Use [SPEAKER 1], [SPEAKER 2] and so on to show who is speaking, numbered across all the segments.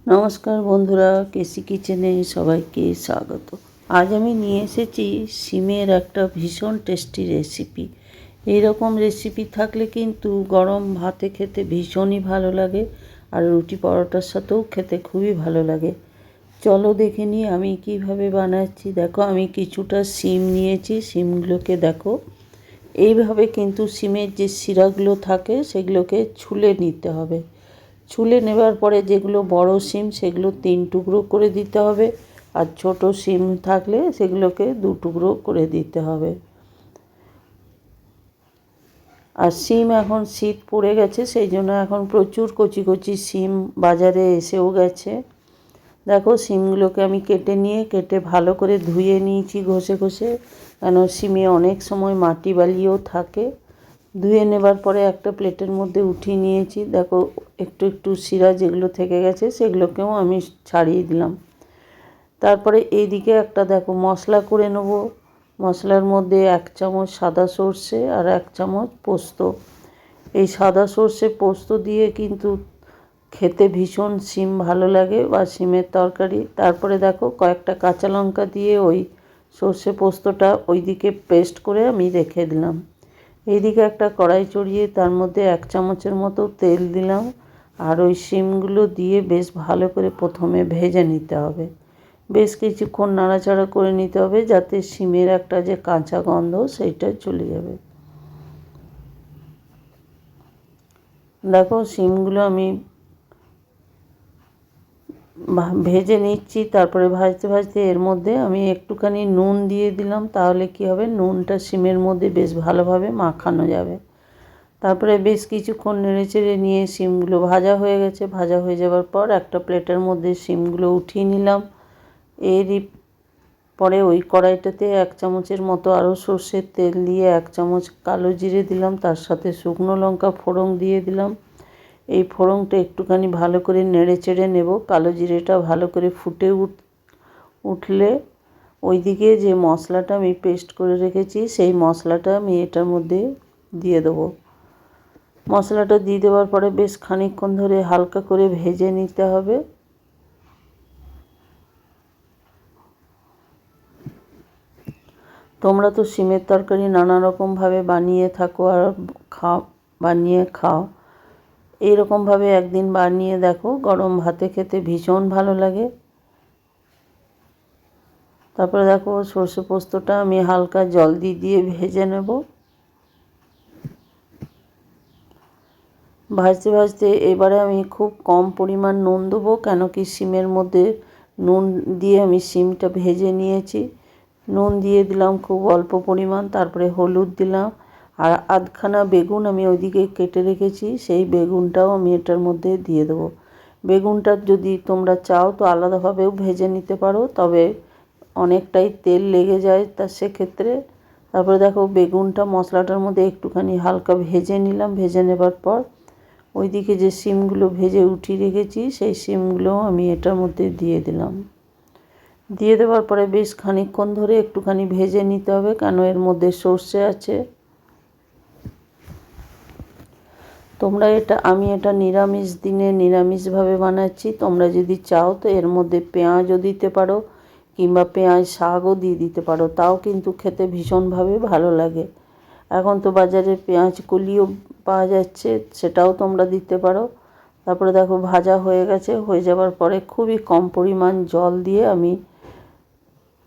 [SPEAKER 1] নমস্কার বন্ধুরা, কেসি কিচেনে সবাইকে স্বাগত। আজ আমি নিয়ে এসেছি সিমের একটা ভীষণ টেস্টি রেসিপি। এইরকম রেসিপি থাকলে কিন্তু গরম ভাতে খেতে ভীষণই ভালো লাগে, আর রুটি পরোটার সাথেও খেতে খুবই ভালো লাগে। চলো দেখে নিই আমি কিভাবে বানাচ্ছি। দেখো, আমি কিছুটা সিম নিয়েছি। সিমগুলোকে দেখো, এইভাবে কিন্তু সিমের যে শিরাগুলো থাকে সেগুলোকে ছুলে নিতে হবে। ছুলে নেবার পরে যেগুলো বড় সিম সেগুলো 3 টুকরো করে দিতে হবে, আর ছোট সিম থাকলে সেগুলোকে 2 টুকরো করে দিতে হবে। আর সিম এখন শীত পড়ে গেছে, সেই জন্য এখন প্রচুর কচি কচি সিম বাজারে এসেও গেছে। দেখো, সিমগুলোকে আমি কেটে ভালো করে ধুয়ে নিয়েছি ঘষে ঘষে, কেন সিমে অনেক সময় মাটি বালিও থাকে। ধুয়ে নেবার পরে একটা প্লেটের মধ্যে উঠিয়ে নিয়েছি। দেখো, একটু একটু শিরা যেগুলো থেকে গেছে সেগুলোকেও আমি ছাড়িয়ে দিলাম। তারপরে এইদিকে একটা দেখো মশলা করে নেব। মশলার মধ্যে 1 চামচ সাদা সর্ষে আর 1 চামচ পোস্ত। এই সাদা সর্ষে পোস্ত দিয়ে কিন্তু খেতে ভীষণ সিম ভালো লাগে, বা সিমের তরকারি। তারপরে দেখো, কয়েকটা কাঁচা লঙ্কা দিয়ে ওই সর্ষে পোস্তটা ওইদিকে পেস্ট করে আমি রেখে দিলাম। এইদিকে একটা কড়াই চড়িয়ে তার মধ্যে 1 চামচের মতো তেল দিলাম, আর ওই শিমগুলো দিয়ে বেশ ভালো করে প্রথমে ভেজে নিতে হবে। বেশ কিছুক্ষণ নাড়াচাড়া করে নিতে হবে, যাতে শিমের একটা যে কাঁচা গন্ধ সেইটা চলে যাবে। দেখো, শিমগুলো আমি ভেজে নিচ্ছি। তারপরে ভাজতে ভাজতে এর মধ্যে আমি একটুখানি নুন দিয়ে দিলাম, তাহলে কি হবে, নুনটা শিমের মধ্যে বেশ ভালোভাবে মাখানো যাবে। তারপরে বেশ কিছুক্ষণ নেড়েচেড়ে নিয়ে শিমগুলো ভাজা হয়ে গেছে। ভাজা হয়ে যাওয়ার পর একটা প্লেটের মধ্যে শিমগুলো উঠিয়ে নিলাম। এরই পরে ওই কড়াইটাতে 1 চামচের মতো আরও সর্ষের তেল দিয়ে 1 চামচ কালো জিরে দিলাম, তার সাথে শুকনো লঙ্কা ফোড়ন দিয়ে দিলাম। এই ফোড়নটা একটুখানি ভালো করে নেড়েচেড়ে নেব। কালো জিরেটা ভালো করে ফুটে উঠলে ওইদিকে যে মশলাটা আমি পেস্ট করে রেখেছি সেই মশলাটা আমি এটার মধ্যে দিয়ে দেবো। মশলাটা দিয়ে দেওয়ার পরে বেশ খানিকক্ষণ ধরে হালকা করে ভেজে নিতে হবে। তোমরা তো সিমের তরকারি নানা রকমভাবে বানিয়ে থাকো আর বানিয়ে খাও। এইরকমভাবে একদিন বানিয়ে দেখো, গরম ভাতে খেতে ভীষণ ভালো লাগে। তারপরে দেখো, সর্ষে পোস্তটা আমি হালকা জল দিয়ে ভেজে নেব। ভাজতে ভাজতে এবারে আমি খুব কম পরিমাণ নুন দেবো, কেন কি সিমের মধ্যে নুন দিয়ে আমি সিমটা ভেজে নিয়েছি। নুন দিয়ে দিলাম খুব অল্প পরিমাণ। তারপরে হলুদ দিলাম, আর আধখানা বেগুন আমি ওইদিকে কেটে রেখেছি, সেই বেগুনটাও আমি এটার মধ্যে দিয়ে দেবো। বেগুনটা যদি তোমরা চাও তো আলাদাভাবেও ভেজে নিতে পারো, তবে অনেকটাই তেল লেগে যায় তা সেক্ষেত্রে। তারপরে দেখো, বেগুনটা মশলাটার মধ্যে একটুখানি হালকা ভেজে নিলাম। ভেজে নেবার পর ওইদিকে যে শিমগুলো ভেজে উঠিয়ে রেখেছি সেই শিমগুলোও আমি এটার মধ্যে দিয়ে দিলাম। দিয়ে দেওয়ার পরে বেশ খানিকক্ষণ ধরে একটুখানি ভেজে নিতে হবে, কেন এর মধ্যে সর্ষে আছে। আমি এটা নিরামিষ দিনে নিরামিষভাবে বানাচ্ছি। তোমরা যদি চাও তো এর মধ্যে পেঁয়াজও দিতে পারো, কিংবা পেঁয়াজ শাকও দিয়ে দিতে পারো, তাও কিন্তু খেতে ভীষণভাবে ভালো লাগে। এখন তো বাজারে পেঁয়াজ কলিও পাওয়া যাচ্ছে, সেটাও তোমরা দিতে পারো। তারপরে দেখো, ভাজা হয়ে গেছে। হয়ে যাওয়ার পরে খুবই কম পরিমাণ জল দিয়ে আমি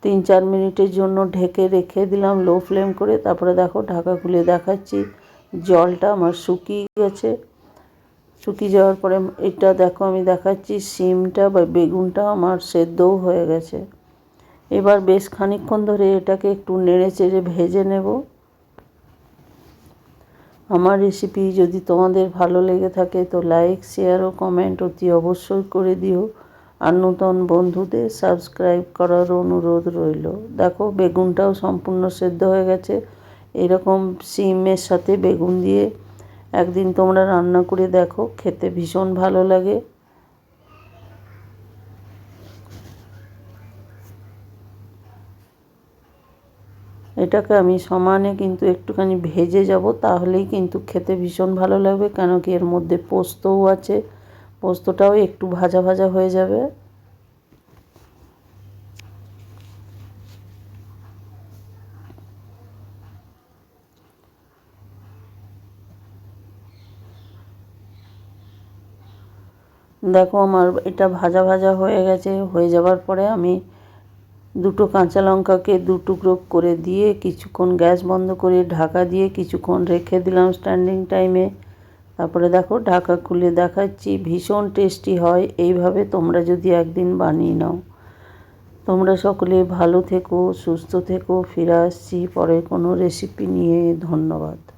[SPEAKER 1] 3-4 মিনিটের জন্য ঢেকে রেখে দিলাম লো ফ্লেম করে। তারপরে দেখো, ঢাকা খুলে দেখাচ্ছি, জলটা আমার শুকিয়ে গেছে। শুকিয়ে যাওয়ার পরে এটা দেখো, আমি দেখাচ্ছি সিমটা বা বেগুনটা আমার সেদ্ধও হয়ে গেছে। এবার বেশ খানিকক্ষণ ধরে এটাকে একটু নেড়ে চেড়ে ভেজে নেব। আমার রেসিপি যদি তোমাদের ভালো লেগে থাকে তো লাইক, শেয়ার ও কমেন্ট অতি অবশ্যই করে দিও, আর নতুন বন্ধুদের সাবস্ক্রাইব করার অনুরোধ রইল। দেখো, বেগুনটাও সম্পূর্ণ সেদ্ধ হয়ে গেছে। এরকম সিমের সাথে বেগুন দিয়ে একদিন তোমরা রান্না করে দেখো, খেতে ভীষণ ভালো লাগে। এটাকে আমি সমানে কিন্তু একটুখানি ভেজে যাব, তাহলেই কিন্তু খেতে ভীষণ ভালো লাগবে, কেন কি এর মধ্যে পোস্তও আছে। পোস্তটাও একটু ভাজা ভাজা হয়ে যাবে। দেখো আমার এটা ভাজা ভাজা হয়ে গেছে। হয়ে যাওয়ার পরে আমি দুটো কাঁচা লঙ্কাকে দু টুকরো করে দিয়ে কিছুক্ষণ গ্যাস বন্ধ করে ঢাকা দিয়ে কিছুক্ষণ রেখে দিলাম স্ট্যান্ডিং টাইমে। তারপরে দেখো ঢাকা খুলে দেখাচ্ছি, ভীষণ টেস্টি হয়। এইভাবে তোমরা যদি একদিন বানিয়ে নাও। তোমরা সকলে ভালো থেকো, সুস্থ থেকো। ফিরে আসছি পরের কোনো রেসিপি নিয়ে। ধন্যবাদ।